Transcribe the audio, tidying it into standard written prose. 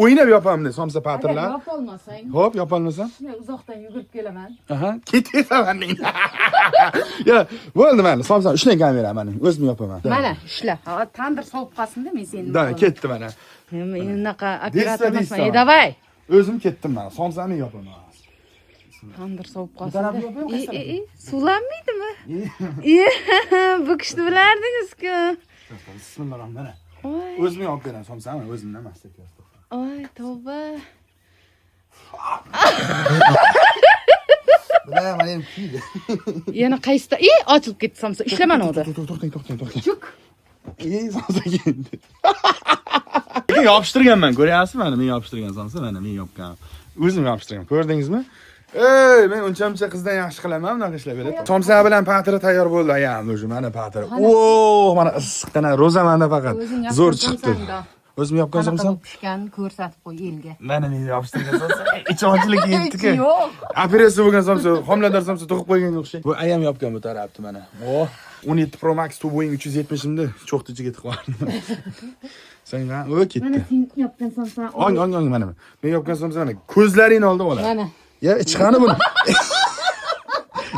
o'ynab yopaman deb somsa patirlar. Yopolmasang. Xo'p, yopolmasam? Men uzoqdan yugurib kelaman. Aha, ketaman men. Yo, bo'ldi mana, somsani ushlang kamera mana. O'zim yopaman. Mana, ushla. Tandir sovib qolsin-da, men seni. Da, ketdi mana. Men unaqa operator emasman. deysan. Davay. O'zim ketdim mana, somsani yopaman. Tandir sovib Bu taraf qolsin. yopaymi, qaysi taraf? Suvlanmaydimi? Bu kishni bilardingiz-ku. Bismillahirrohmanirrohim. Voy, O'zim yopib beraman somsani, o'zimdan emas ekan. voy, tavba. Bilaman, men kuydi. Yana qaysida? Ochilib ketdi somsa. Ishlamani o'zi. To'xtang. Chuk. Somsa keldi. Lekin yopishtirganman, ko'ryapsizmi? Mana men yopishtirgan somsa, mana men yopgan. O'zim yopishtirgan. Ko'rdingizmi? Ey, men uncha-muncha qizdan yaxshi qilaman, bunaqa ishlar beradi. Somsa bilan patri tayyor bo'ldi, ayam o'sha mana patri. O, mana issiqdan rozamanda faqat zo'r chiqdi. O'zim yopgan somsa. Pishgan ko'rsatib qo'y elga. Mana men yopishtirgan somsa. Ichonchilik yetdi-ku. Yo'q. Operatsiya bo'lgan somsa, homilador somsa to'qib qo'yganga o'xshaydi. Bu ayam yopgan bu tarafni mana. O, 17 Pro Max tu bo'ying 370 imdi, cho'xtichiga ketib qoldim. Sen ha, o ketdi. Mana sen yopgan somsa. Ong, mana. Men yopgan somsa mana ko'zlaring oldida bo'ladi. Mana. Ya, chiqani buni.